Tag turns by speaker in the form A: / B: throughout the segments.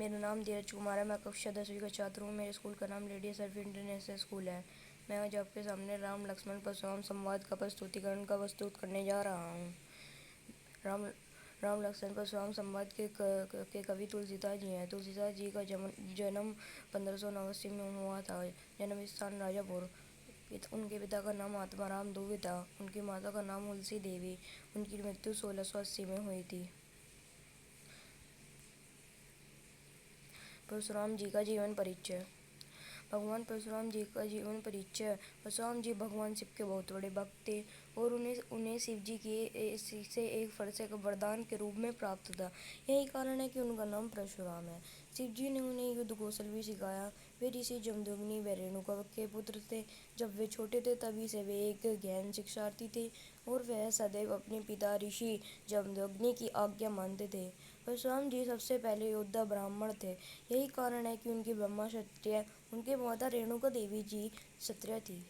A: मेरा नाम धीरज कुमार है। मैं कक्षा 10वीं का छात्र हूँ। मेरे स्कूल का नाम लेडी सर्फी इंटरनेशनल स्कूल है। मैं आज आपके सामने राम लक्ष्मण परशुराम संवाद का प्रस्तुतिकरण का प्रस्तुत करने जा रहा हूँ। राम राम लक्ष्मण परशुराम संवाद के कवि तुलसीदास जी हैं। तुलसीदास जी का जन्म 1589 में हुआ था। जन्म स्थान राजापुर। उनके पिता का नाम आत्माराम दुबे था। उनकी माता का नाम तुलसी देवी। उनकी मृत्यु 1680 में हुई थी। परशुराम जी का जीवन परिचय। भगवान परशुराम जी का जीवन परिचय। परशुराम जी भगवान शिव के बहुत बड़े भक्त थे और उन्हें शिव जी से एक फरसे का वरदान के रूप में प्राप्त था। यही कारण है कि उनका नाम परशुराम है। शिव जी ने उन्हें युद्ध कौशल भी सिखाया। वे ऋषि जमदग्नि व रेणुका के पुत्र थे। जब वे छोटे थे तभी से वे एक गहन शिक्षार्थी थे और वह सदैव अपने पिता ऋषि जमदग्नि की आज्ञा मानते थे। परशुराम जी सबसे पहले योद्धा ब्राह्मण थे। यही कारण है कि उनकी ब्रह्मा क्षत्रिय, उनके माता रेणुका देवी जी क्षत्रिय थी।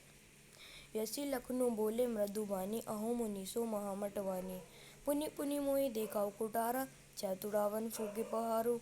A: यसी लखनऊ बोले मृदुबानी, अहो मुनि सो महामटवानी। पुनि पुनि मोहि देखाओ कुटारा, चतुरावन फूके पहारो।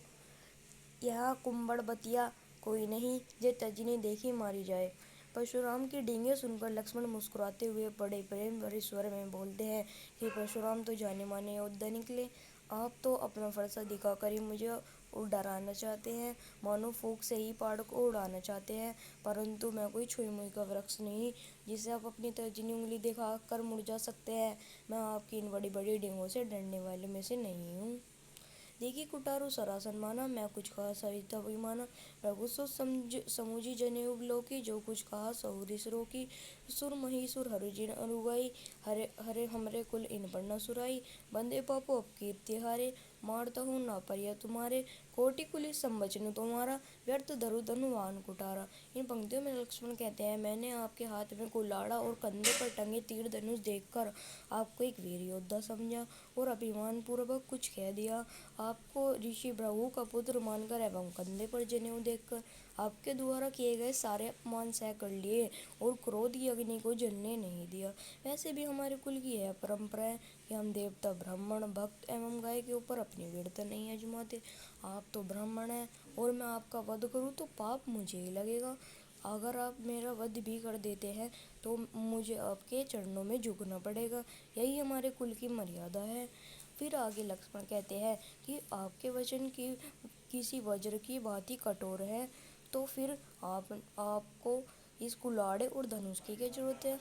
A: यह कुंभड़ बतिया कोई नहीं, जे तजनी देखी मारी जाए। परशुराम की डींगे सुनकर लक्ष्मण मुस्कुराते हुए बड़े प्रेम भरे स्वर में बोलते हैं कि परशुराम तो जाने माने योद्धा निकले। आप तो अपना फरसा दिखाकर ही मुझे डराना चाहते हैं, मानो फूंक से ही पहाड़ को उड़ाना चाहते हैं। परंतु मैं कोई छुई मुई का वृक्ष नहीं जिसे आप अपनी तर्जनी उंगली दिखाकर मुरझा सकते हैं। मैं आपकी इन बड़ी बड़ी डींगों से डरने वाले में से नहीं हूँ। देखी कुटारो सरासन माना, मैं कुछ कहा सरिता भी माना। रघु सो समुझी जनेऊ लोकी, जो कुछ कहा सहु रिस रोकी। सुर महिसुर हरु जिन अरुगाई, हरे हरे हमरे कुल इन पर न सुराई। बंदे पापो अब कीर्ति हारे, मारता हूँ ना परिया तुम्हारे। कोटि कुलिस संबचनु तुम्हारा, व्यर्थ धरु धनुवान कुटारा। इन पंक्तियों में लक्ष्मण कहते हैं, मैंने आपके हाथ में कुल्हाड़ा और कंधे पर टंगे तीर धनुष देखकर आपको एक वीर योद्धा समझा और अभिमान पूर्वक कुछ कह दिया। आपको ऋषि भृगु का पुत्र मानकर एवं कंधे पर जनेऊ देखकर आपके द्वारा किए गए सारे अपमान सह कर लिए और क्रोध की अग्नि को जलने नहीं दिया। वैसे भी हमारे कुल की यह परंपरा है कि हम देवता, ब्राह्मण, भक्त एवं गाय के ऊपर अपनी वीरता नहीं आजमाते। आप तो ब्राह्मण हैं और मैं आपका वध करूं तो पाप मुझे ही लगेगा। अगर आप मेरा वध भी कर देते हैं तो मुझे आपके चरणों में झुकना पड़ेगा। यही हमारे कुल की मर्यादा है। फिर आगे लक्ष्मण कहते हैं कि आपके वचन की किसी वज्र की भांति कठोर है, तो फिर आपको इस कुल्हाड़े और धनुष की क्या जरूरत है।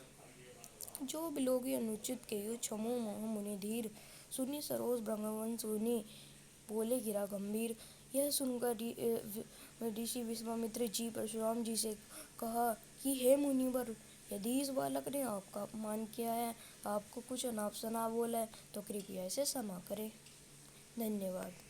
A: जो बिलोगी अनुचित केयु, क्षमो मोह मुनि धीर। सुनी सरोज भृंगवन सुनी, बोले गिरा गंभीर। यह सुनकर ऋषि विश्वामित्र जी परशुराम जी से कहा कि हे मुनिवर, यदि इस बालक ने आपका अपमान किया है, आपको कुछ अनाप शनाप बोला है, तो कृपया इसे क्षमा करें। धन्यवाद।